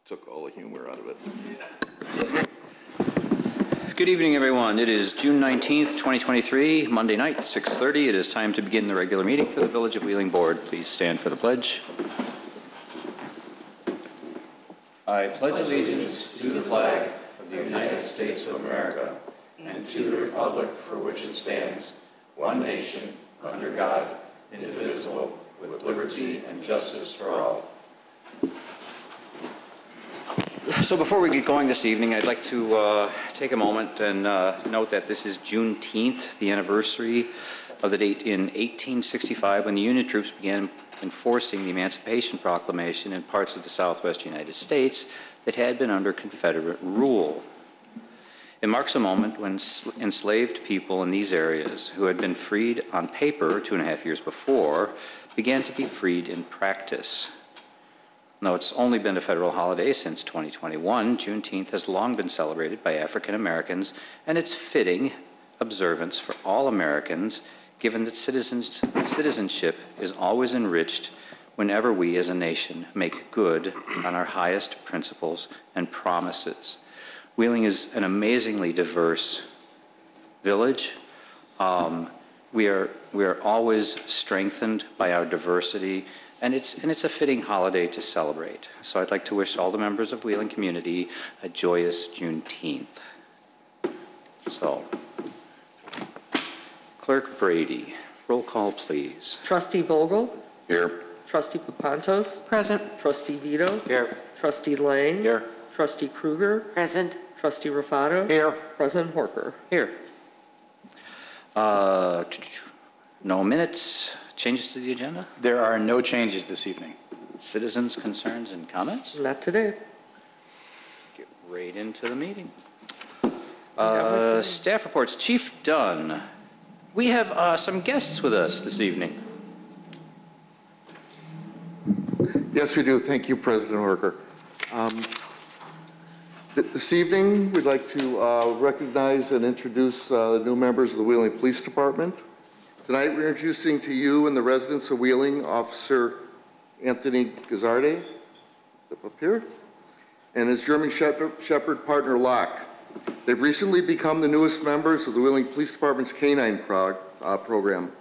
took all the humor out of it. Good evening, everyone. It is June 19th, 2023, Monday night, 6:30. It is time to begin the regular meeting for the Village of Wheeling Board. Please stand for the pledge. I pledge allegiance to the flag of the United States of America and to the republic for which it stands, one nation, under God, indivisible, with liberty and justice for all. So before we get going this evening, I'd like to take a moment and note that this is Juneteenth, the anniversary of the date in 1865 when the Union troops began enforcing the Emancipation Proclamation in parts of the Southwest United States that had been under Confederate rule. It marks a moment when enslaved people in these areas who had been freed on paper 2.5 years before began to be freed in practice. Though it's only been a federal holiday since 2021, Juneteenth has long been celebrated by African Americans, and it's fitting observance for all Americans, given that citizenship is always enriched whenever we as a nation make good on our highest principles and promises. Wheeling is an amazingly diverse village. We are always strengthened by our diversity, and it's a fitting holiday to celebrate. So I'd like to wish all the members of Wheeling community a joyous Juneteenth. So, Clerk Brady, roll call please. Trustee Vogel? Here. Trustee Papantos? Present. Trustee Vito? Here. Trustee Lang? Here. Trustee Kruger? Present. Trustee Rufato? Here. President Horker? Here. No minutes. Changes to the agenda? There are no changes this evening. Citizens' concerns and comments? Not today. Get right into the meeting. Staff reports. Chief Dunn. We have some guests with us this evening. Yes, we do. Thank you, President Horker. This evening, we'd like to recognize and introduce the new members of the Wheeling Police Department. Tonight, we're introducing to you and the residents of Wheeling, Officer Anthony Gazzardi, step up here, and his German Shepherd partner, Locke. They've recently become the newest members of the Wheeling Police Department's Canine program.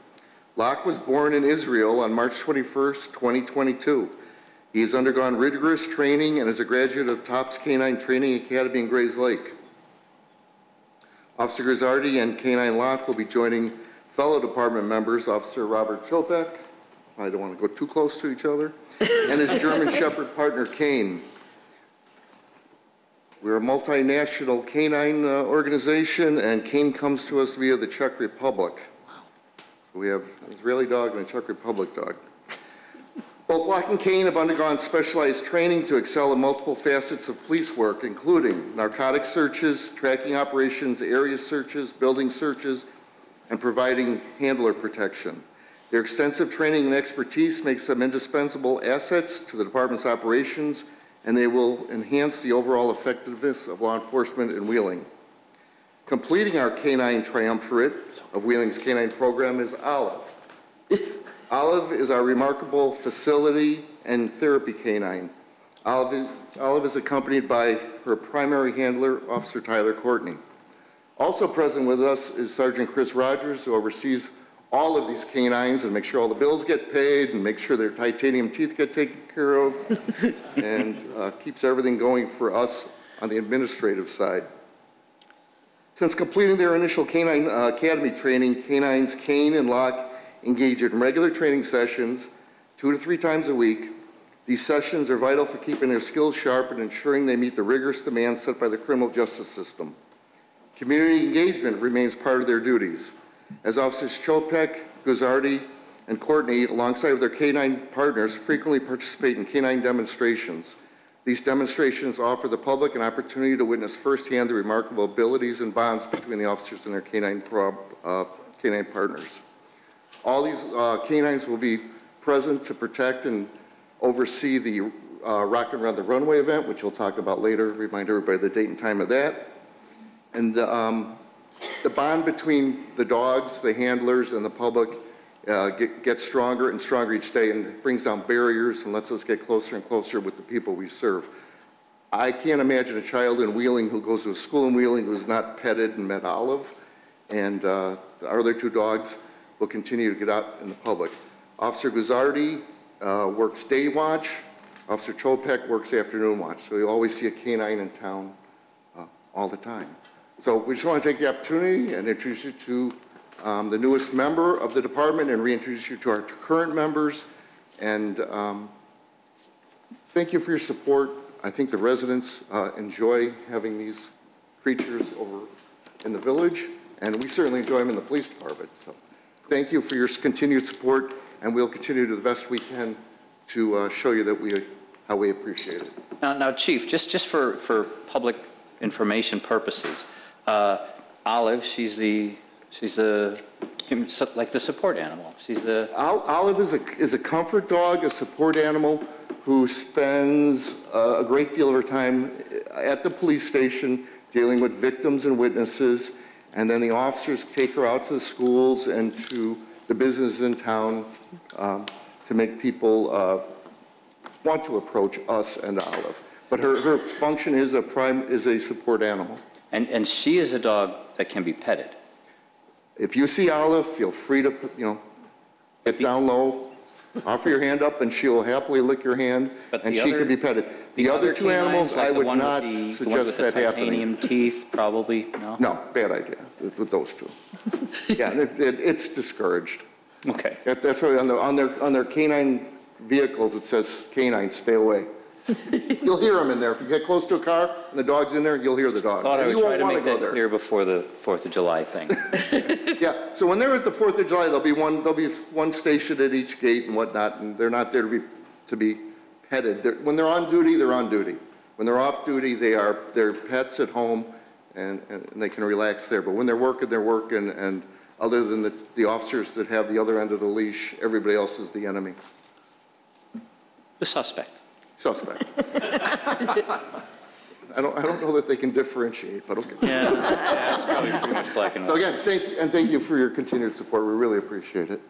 Locke was born in Israel on March 21st, 2022. He has undergone rigorous training and is a graduate of TOPS Canine Training Academy in Grays Lake. Officer Gazzardi and Canine Locke will be joining fellow department members, Officer Robert Chopek, I don't want to go too close to each other, and his German Shepherd partner, Kane. We're a multinational canine organization, and Kane comes to us via the Czech Republic. So we have an Israeli dog and a Czech Republic dog. Both Locke and Kane have undergone specialized training to excel in multiple facets of police work, including narcotic searches, tracking operations, area searches, building searches, and providing handler protection. Their extensive training and expertise makes them indispensable assets to the department's operations, and they will enhance the overall effectiveness of law enforcement in Wheeling. Completing our canine triumvirate of Wheeling's canine program is Olive. Olive is our remarkable facility and therapy canine. Olive is accompanied by her primary handler, Officer Tyler Courtney. Also present with us is Sergeant Chris Rogers, who oversees all of these canines and makes sure all the bills get paid and makes sure their titanium teeth get taken care of and keeps everything going for us on the administrative side. Since completing their initial canine academy training, canines Kane and Locke engage in regular training sessions 2 to 3 times a week. These sessions are vital for keeping their skills sharp and ensuring they meet the rigorous demands set by the criminal justice system. Community engagement remains part of their duties. As Officers Chopek, Gazzardi, and Courtney, alongside with their canine partners, frequently participate in canine demonstrations. These demonstrations offer the public an opportunity to witness firsthand the remarkable abilities and bonds between the officers and their canine partners. All these canines will be present to protect and oversee the Rock and Run the Runway event, which we'll talk about later, remind everybody the date and time of that. And the bond between the dogs, the handlers, and the public gets stronger and stronger each day, and brings down barriers and lets us get closer and closer with the people we serve. I can't imagine a child in Wheeling who goes to a school in Wheeling who's not petted and met Olive. And our other two dogs will continue to get out in the public. Officer Guzzardi works day watch. Officer Chopek works afternoon watch. So you'll always see a canine in town all the time. So we just want to take the opportunity and introduce you to the newest member of the department and reintroduce you to our current members. And thank you for your support. I think the residents enjoy having these creatures over in the village, and we certainly enjoy them in the police department. So thank you for your continued support, and we'll continue to do the best we can to show you that how we appreciate it. Now, Chief, just for public information purposes, Olive, she's like the support animal. She's the Olive is a comfort dog, a support animal who spends a great deal of her time at the police station dealing with victims and witnesses, and then the officers take her out to the schools and to the businesses in town to make people want to approach us and Olive. But her function is a support animal. and she is a dog that can be petted. If you see Olive, feel free to, get down low, offer your hand up, and she'll happily lick your hand, and she can be petted. The other two animals, I would not suggest that happening. Titanium teeth, probably, no? No, bad idea with those two. Yeah, and it's discouraged. Okay. That's why on their canine vehicles, it says canine, stay away. You'll hear them in there. If you get close to a car and the dog's in there, you'll hear the dog. Thought I would try to make that there. clear before the 4th of July thing. Yeah, so when they're at the 4th of July, there'll be one station at each gate and whatnot, and they're not there to be petted. When they're on duty, they're on duty. When they're off duty, they're pets at home, and they can relax there. But when they're working, and other than the officers that have the other end of the leash, everybody else is the enemy. The suspect. Suspect. I don't know that they can differentiate, but okay. Yeah, it's probably pretty much black and white. So again, thank you for your continued support. We really appreciate it.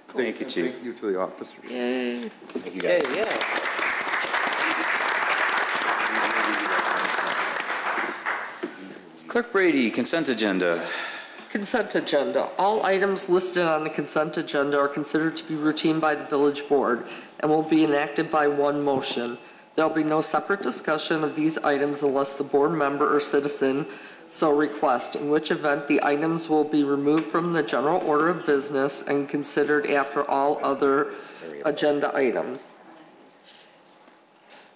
Thank you, Chief. Thank you to the officers. Yay. Thank you, guys. Clerk Brady, consent agenda. Consent agenda. All items listed on the consent agenda are considered to be routine by the village board and will be enacted by one motion. There will be no separate discussion of these items unless the board member or citizen so request, in which event the items will be removed from the general order of business and considered after all other agenda items.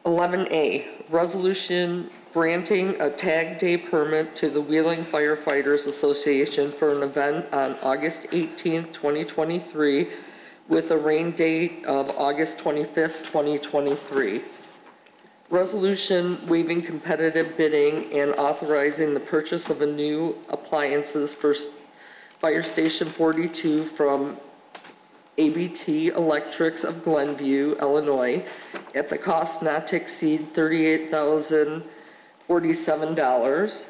11A, resolution granting a tag day permit to the Wheeling Firefighters Association for an event on August 18th, 2023, with a rain date of August 25th, 2023. Resolution waiving competitive bidding and authorizing the purchase of a new appliances for Fire Station 42 from ABT Electrics of Glenview, Illinois, at the cost not to exceed $38,047.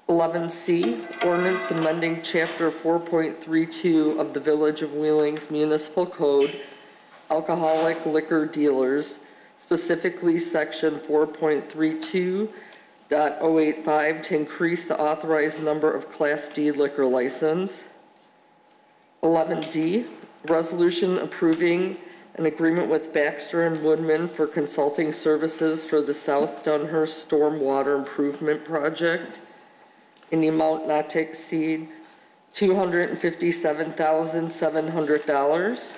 11C, ordinance amending Chapter 4.32 of the Village of Wheeling's Municipal Code, alcoholic liquor dealers, specifically Section 4.32.085 to increase the authorized number of Class D liquor license. 11D, resolution approving an agreement with Baxter and Woodman for consulting services for the South Dunhurst Stormwater Improvement Project in the amount not to exceed $257,700.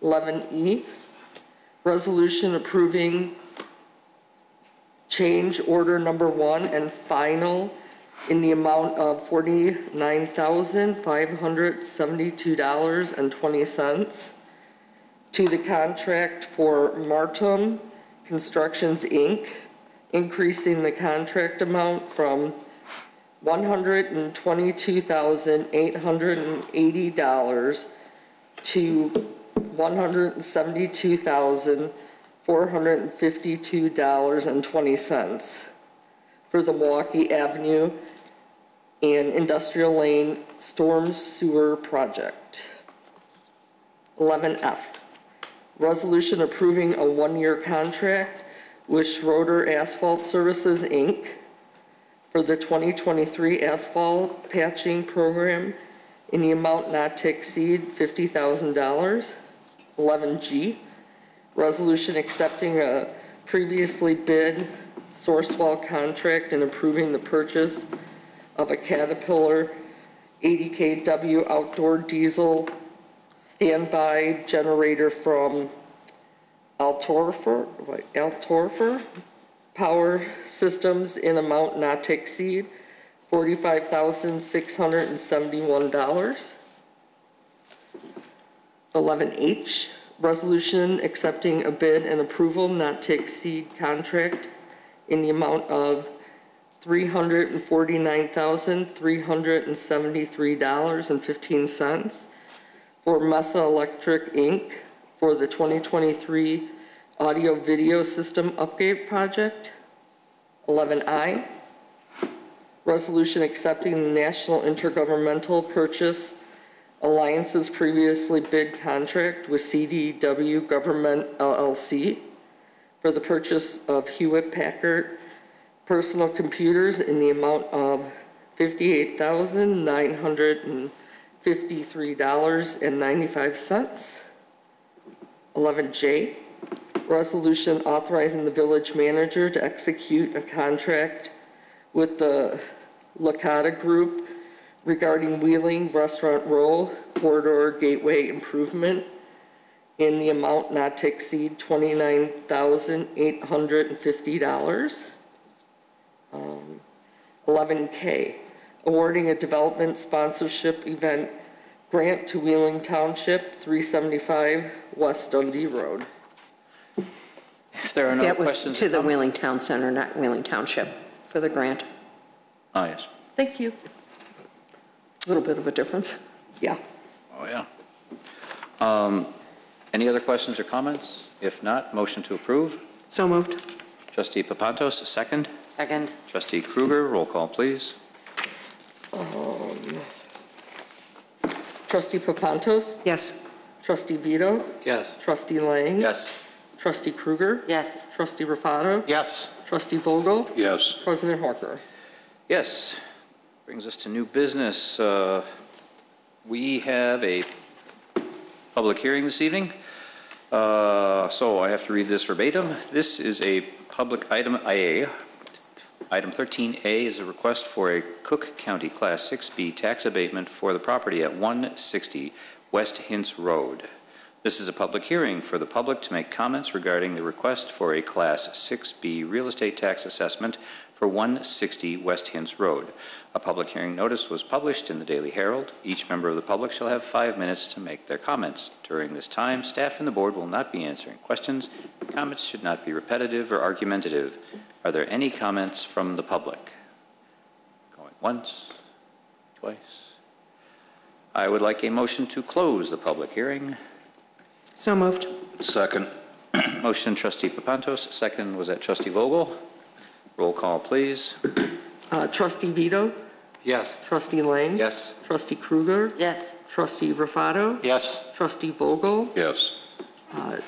11E, resolution approving change order number 1 and final in the amount of $49,572.20 to the contract for Martum Constructions, Inc., increasing the contract amount from $122,880 to $172,452.20 for the Milwaukee Avenue and Industrial Lane Storm Sewer Project. 11F, resolution approving a one-year contract with Schroeder Asphalt Services, Inc. for the 2023 asphalt patching program in the amount not to exceed $50,000. 11G, resolution accepting a previously bid Sourcewell contract and approving the purchase of a Caterpillar 80 kW outdoor diesel standby generator from Altorfer Power Systems in amount not to exceed $45,671. 11H, resolution accepting a bid and approval not to exceed contract in the amount of $349,373.15 for Mesa Electric, Inc. for the 2023 audio-video system upgrade project. 11I, resolution accepting the National Intergovernmental Purchase Alliance's previously bid contract with CDW Government LLC for the purchase of Hewlett-Packard personal computers in the amount of $58,953.95. 11J, resolution authorizing the village manager to execute a contract with the Lakota Group regarding Wheeling Restaurant Row corridor gateway improvement in the amount not to exceed $29,850. 11K, awarding a development sponsorship event grant to Wheeling Township, 375 West Dundee Road. If there are no That was questions. to the Wheeling Town Center, not Wheeling Township, for the grant. Oh, yes. Thank you. A little bit of a difference. Yeah. Oh, yeah. Any other questions or comments? If not, motion to approve. So moved. Trustee Papantos, second. Second. Trustee Kruger, roll call, please. Trustee Papantos, Yes. Trustee Vito, Yes. Trustee Lang. Yes. Trustee Kruger, Yes. Trustee Rufato, Yes. Trustee Vogel, Yes. President Horker. Yes. Brings us to new business. We have a public hearing this evening. So I have to read this verbatim. This is a public item IA. Item 13A is a request for a Cook County Class 6B tax abatement for the property at 160 West Hintz Road. This is a public hearing for the public to make comments regarding the request for a Class 6B real estate tax assessment for 160 West Hintz Road. A public hearing notice was published in the Daily Herald. Each member of the public shall have 5 minutes to make their comments. During this time, staff and the board will not be answering questions. Comments should not be repetitive or argumentative. Are there any comments from the public? Going once, twice. I would like a motion to close the public hearing. So moved. Second. Motion, Trustee Papantos. Second was that Trustee Vogel. Roll call, please. Trustee Vito, Yes. Trustee Lang. Yes. Trustee Kruger, Yes. Trustee Rufato, Yes. Trustee Vogel, Yes.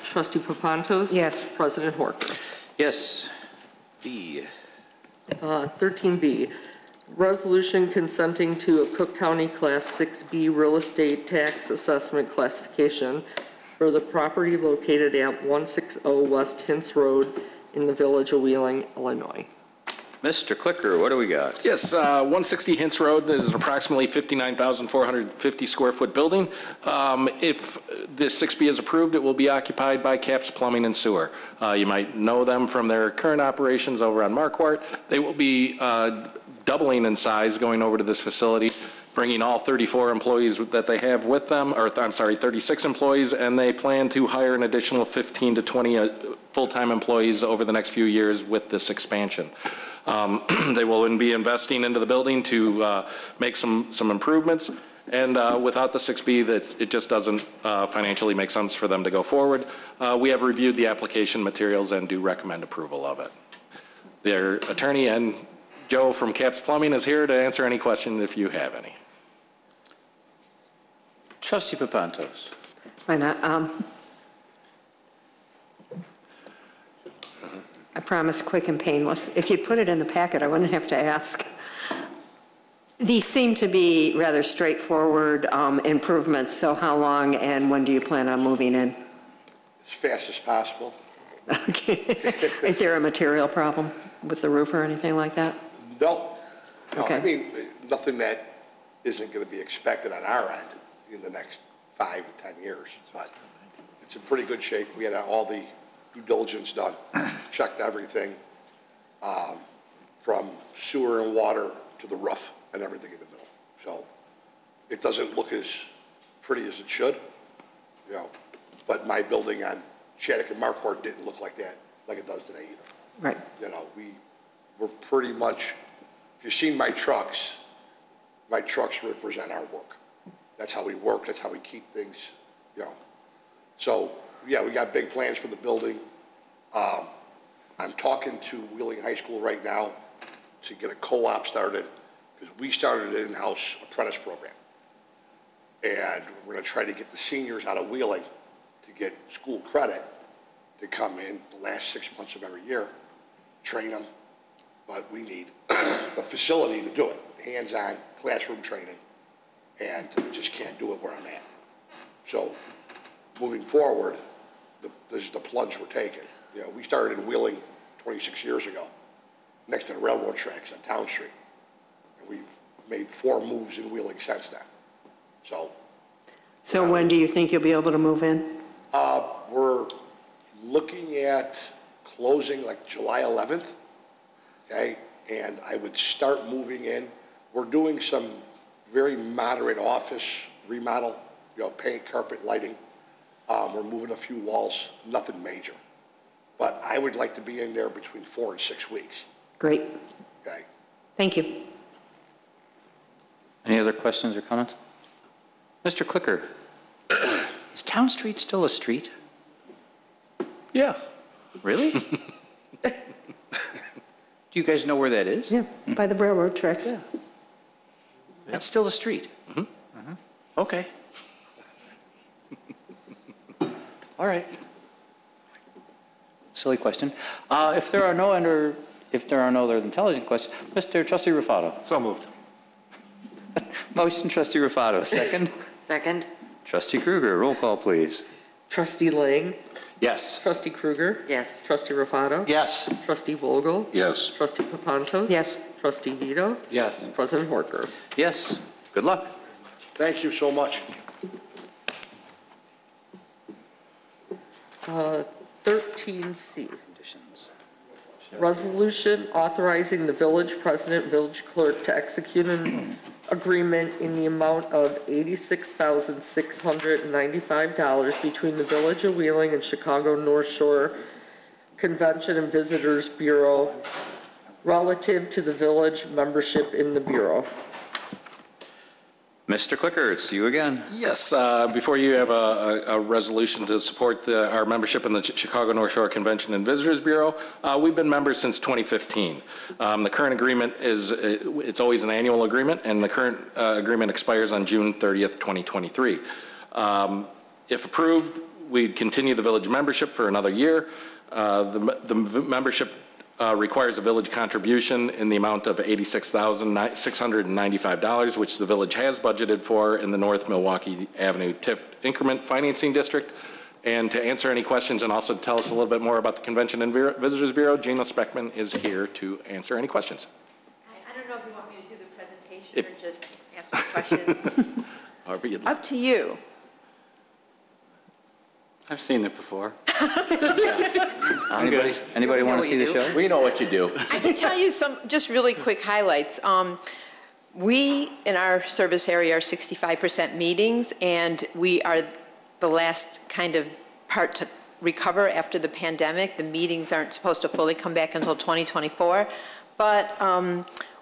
Trustee Papantos. Yes. President Horker. Yes. B. 13B, resolution consenting to a Cook County Class 6B real estate tax assessment classification for the property located at 160 West Hintz Road in the village of Wheeling, Illinois. Mr. Clicker, what do we got? Yes, 160 Hintz Road is approximately 59,450 square foot building. If this 6B is approved, it will be occupied by Caps Plumbing and Sewer. You might know them from their current operations over on Marquardt. They will be doubling in size going over to this facility, bringing all 34 employees that they have with them, or I'm sorry, 36 employees, and they plan to hire an additional 15 to 20 full-time employees over the next few years with this expansion. They will be investing into the building to make some improvements, and without the 6B, that it just doesn't financially make sense for them to go forward. We have reviewed the application materials and do recommend approval of it. Their attorney and Joe from Caps Plumbing is here to answer any questions if you have any. Trustee Papantos. Why not? I promise quick and painless. If you'd put it in the packet, I wouldn't have to ask. These seem to be rather straightforward improvements, so how long and when do you plan on moving in? As fast as possible. Okay. Is there a material problem with the roof or anything like that? No. No, Okay. I mean, nothing that isn't going to be expected on our end in the next 5 to 10 years, but it's in pretty good shape. We had all the due diligence done, checked everything, from sewer and water to the roof and everything in the middle. So it doesn't look as pretty as it should, you know, but my building on Shattuck and Marquardt didn't look like that, like it does today either. Right. You know, we're pretty much, if you've seen my trucks represent our work. That's how we work, that's how we keep things, you know. So, yeah, we got big plans for the building. I'm talking to Wheeling High School right now to get a co-op started, because we started an in-house apprentice program. And we're gonna try to get the seniors out of Wheeling to get school credit to come in the last 6 months of every year, train them, but we need the facility to do it, hands-on classroom training, and I just can't do it where I'm at. So moving forward, this is the plunge we're taking. You know, we started in Wheeling 26 years ago, next to the railroad tracks on Town Street, and we've made 4 moves in Wheeling since then. So when do you think you'll be able to move in? We're looking at closing like July 11th, okay? And I would start moving in. We're doing some very moderate office remodel, you know, paint, carpet, lighting. We're moving a few walls, nothing major. But I would like to be in there between 4 and 6 weeks, Great. okay? Thank you. Any other questions or comments? Mr. Clicker, is Town Street still a street? Yeah. Really? Do you guys know where that is? Yeah, by the railroad tracks. Yeah. That's still a street? Mm-hmm. Okay. All right. Silly question. If there are no other intelligent questions, Mr. Trustee Rufato. So moved. Motion, Trustee Rufato. Second? Second? Trustee Kruger, roll call, please. Trustee Lang, Yes. Trustee Kruger, Yes. Trustee Rufato, Yes. Trustee Vogel, Yes. Trustee Papantos. Yes. Trustee Vito, Yes. President Horker. Yes. Good luck. Thank you so much. 13C, Conditions. resolution authorizing the village president, village clerk to execute an agreement in the amount of $86,695 between the Village of Wheeling and Chicago North Shore Convention and Visitors Bureau relative to the village membership in the Bureau. Mr. Clicker, it's you again. Yes, before you have a resolution to support our membership in the Chicago North Shore Convention and Visitors Bureau. We've been members since 2015. The current agreement it's always an annual agreement, and the current agreement expires on June 30th, 2023. If approved, we'd continue the village membership for another year. The membership requires a village contribution in the amount of $86,695, which the village has budgeted for in the North Milwaukee Avenue TIF increment financing district. And to answer any questions and also to tell us a little bit more about the Convention and Visitors Bureau, Gina Speckman is here to answer any questions. I don't know if you want me to do the presentation or just ask some questions. However you'd like. Up to you. I've seen it before. Anybody want to see the show? We know what you do. I can tell you some just really quick highlights. We, in our service area, are 65% meetings, and we are the last kind of part to recover after the pandemic. The meetings aren't supposed to fully come back until 2024, but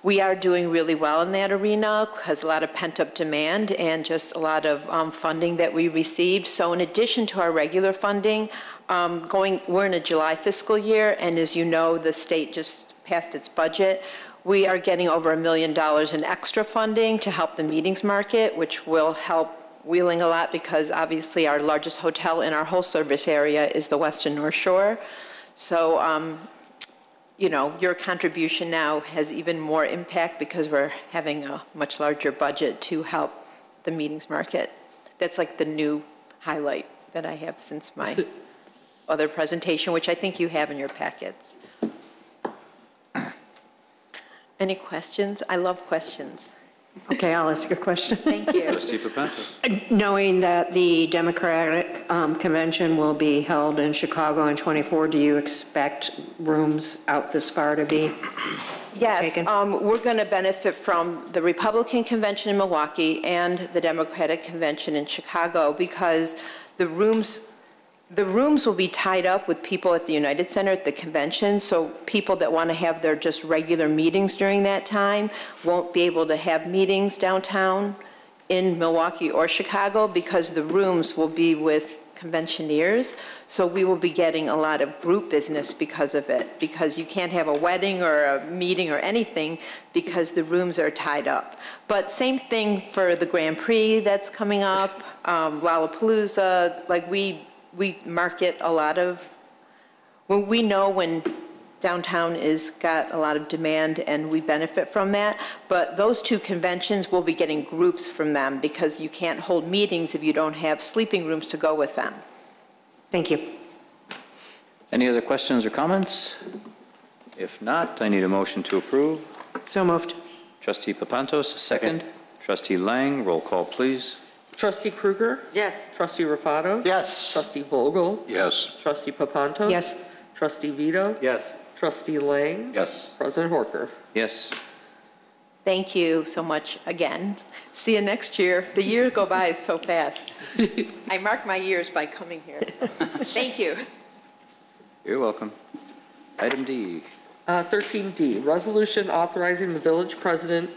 we are doing really well in that arena because a lot of pent-up demand and just a lot of funding that we received. So in addition to our regular funding, we're in a July fiscal year, and as you know, the state just passed its budget. We are getting over $1 million in extra funding to help the meetings market, which will help Wheeling a lot because obviously our largest hotel in our whole service area is the Western North Shore. So you know, your contribution now has even more impact because we're having a much larger budget to help the meetings market. That's like the new highlight that I have since my other presentation, which I think you have in your packets. Any questions? I love questions. Okay, I'll ask a question. Thank you. Trustee Pipento. Knowing that the Democratic convention will be held in Chicago in '24, do you expect rooms out this far to be Yes, taken? we're going to benefit from the Republican convention in Milwaukee and the Democratic convention in Chicago because the rooms will be tied up with people at the United Center at the convention, so people that want to have their just regular meetings during that time won't be able to have meetings downtown in Milwaukee or Chicago because the rooms will be with conventioneers, so we will be getting a lot of group business because of it, because you can't have a wedding or a meeting or anything because the rooms are tied up. But same thing for the Grand Prix that's coming up, Lollapalooza, like we market a lot of, when we know when downtown is got a lot of demand and we benefit from that, but those two conventions will be getting groups from them because you can't hold meetings if you don't have sleeping rooms to go with them. Thank you. Any other questions or comments? If not, I need a motion to approve. So moved. Trustee Papantos, second. Trustee Lang, roll call, please. Trustee Krueger? Yes. Trustee Rufato? Yes. Trustee Vogel? Yes. Trustee Papantos? Yes. Trustee Vito? Yes. Trustee Lang? Yes. President Horker? Yes. Thank you so much again. See you next year. The years go by so fast. I mark my years by coming here. Thank you. You're welcome. Item D. 13D, resolution authorizing the village president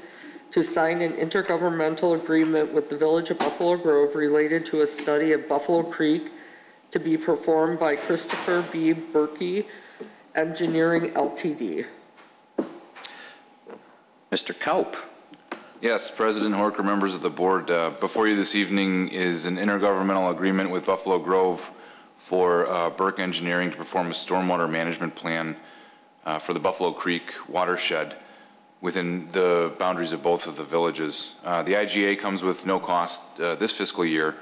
to sign an intergovernmental agreement with the Village of Buffalo Grove related to a study of Buffalo Creek to be performed by Christopher B. Burke, Engineering Ltd. Mr. Kaup. Yes, President Horker, members of the board, before you this evening is an intergovernmental agreement with Buffalo Grove for Burke Engineering to perform a stormwater management plan for the Buffalo Creek watershed within the boundaries of both of the villages. The IGA comes with no cost this fiscal year.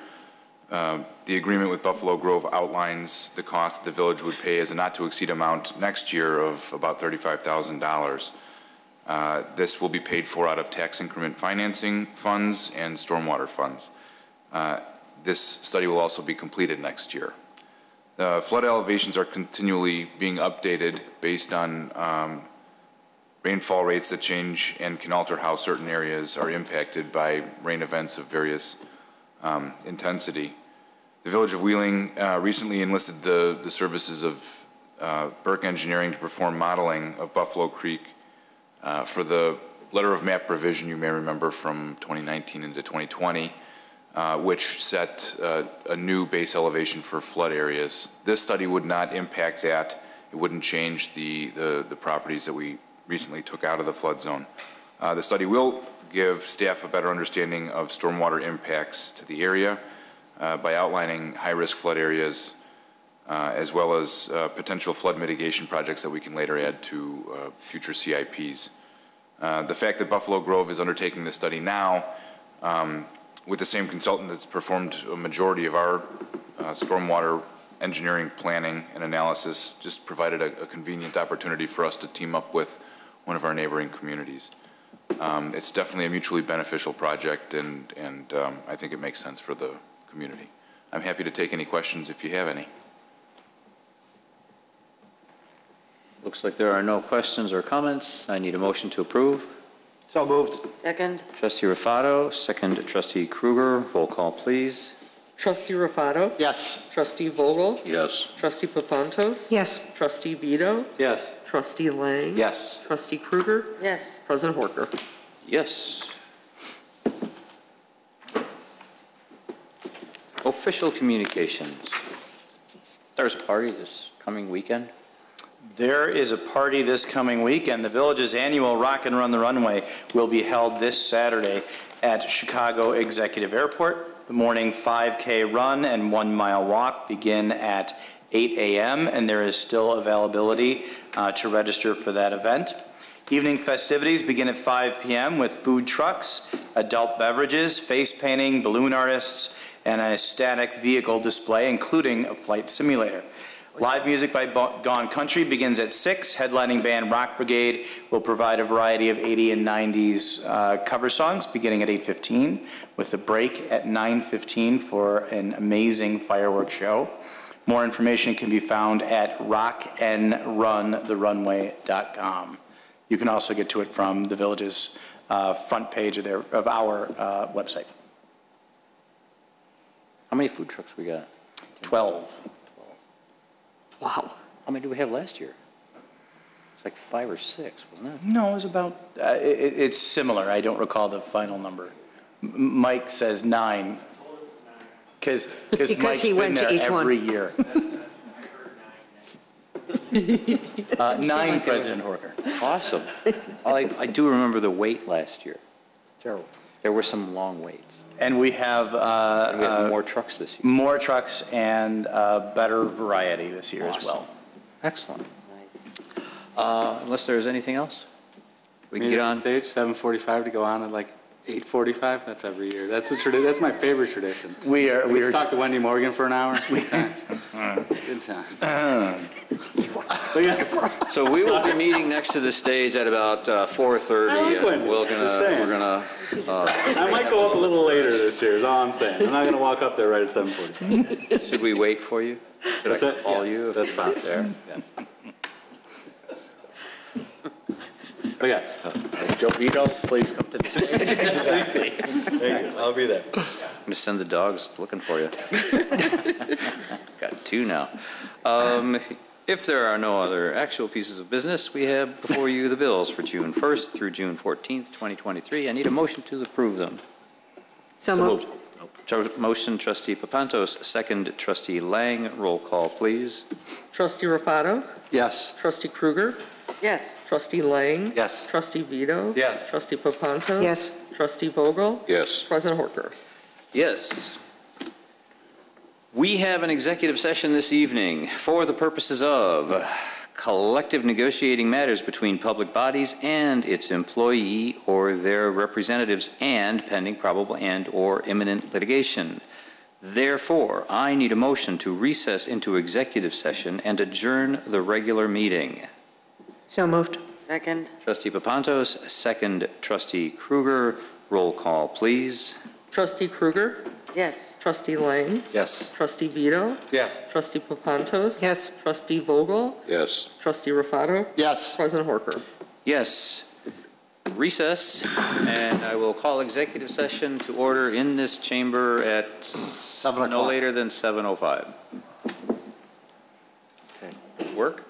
The agreement with Buffalo Grove outlines the cost the village would pay as a not-to-exceed amount next year of about $35,000. This will be paid for out of tax increment financing funds and stormwater funds. This study will also be completed next year. Flood elevations are continually being updated based on rainfall rates that change and can alter how certain areas are impacted by rain events of various intensity. The Village of Wheeling recently enlisted the services of Burke Engineering to perform modeling of Buffalo Creek for the letter of map provision you may remember from 2019 into 2020, which set a new base elevation for flood areas. This study would not impact that. It wouldn't change the properties that we recently took out of the flood zone. The study will give staff a better understanding of stormwater impacts to the area by outlining high-risk flood areas as well as potential flood mitigation projects that we can later add to future CIPs. The fact that Buffalo Grove is undertaking this study now with the same consultant that's performed a majority of our stormwater engineering planning and analysis just provided a convenient opportunity for us to team up with one of our neighboring communities. It's definitely a mutually beneficial project, and I think it makes sense for the community. I'm happy to take any questions if you have any. Looks like there are no questions or comments. I need a motion to approve. So moved. Second. Trustee Rufato, second Trustee Krueger. Roll call, please. Trustee Rufato? Yes. Trustee Vogel? Yes. Trustee Papantos? Yes. Trustee Vito? Yes. Trustee Lang? Yes. Trustee Krueger? Yes. President Horker? Yes. Official communications. There's a party this coming weekend. There is a party this coming weekend. The village's annual Rock and Run the Runway will be held this Saturday at Chicago Executive Airport. The morning 5K run and 1 mile walk begin at 8 a.m. and there is still availability to register for that event. Evening festivities begin at 5 p.m. with food trucks, adult beverages, face painting, balloon artists, and a static vehicle display, including a flight simulator. Live music by Gone Country begins at 6. Headlining band Rock Brigade will provide a variety of 80s and 90s cover songs beginning at 8:15, with a break at 9:15 for an amazing fireworks show. More information can be found at rocknrunthερunway.com. You can also get to it from the village's front page of our website. How many food trucks we got? 12. Wow. How many did we have last year? It's like 5 or 6, wasn't it? No, it was about, it's similar. I don't recall the final number. Mike says 9. Because Mike's he been went to there each one. every year. 9, President Horker. Awesome. I do remember the wait last year. It's terrible. There were some long waits. And we have And we have more trucks this year. more trucks and better variety this year as well. Excellent. Unless there's anything else? We can get on. Stage, 7:45 to go on at like 8:45. That's every year. That's the tradition. That's my favorite tradition. We are Talk to Wendy Morgan for an hour. Good time. Good time. But yeah, So we will be meeting next to the stage at about 4:30. I like and Wendy. we're Just saying. gonna. I might go up a little later this year. Is all I'm saying. I'm not going to walk up there right at 7:45. Should we wait for you? Should I That's it? call Yes, you if that's you're not fine. there? Yes. But yeah, Joe Vito, please come to the stage. thank you. I'll be there. I'm gonna send the dogs looking for you. Got 2 now. If there are no other actual pieces of business, we have before you the bills for June 1st through June 14th, 2023. I need a motion to approve them. So moved. Motion, trustee Papantos, second, trustee Lang. Roll call, please. Trustee Rufato? Yes. Trustee Kruger? Yes. Trustee Lang? Yes. Trustee Vito? Yes. Trustee Papantos? Yes. Trustee Vogel? Yes. President Horker? Yes. We have an executive session this evening for the purposes of collective negotiating matters between public bodies and its employee or their representatives and pending probable and or imminent litigation. Therefore, I need a motion to recess into executive session and adjourn the regular meeting. So moved. Second. Trustee Papantos, second, trustee Kruger. Roll call, please. Trustee Kruger? Yes. Trustee Lang? Yes. Trustee Vito? Yes. Trustee Papantos? Yes. Trustee Vogel? Yes. Trustee Rufato? Yes. President Horker? Yes. Recess, and I will call executive session to order in this chamber at 7 no o'clock. later than 7:05. Work?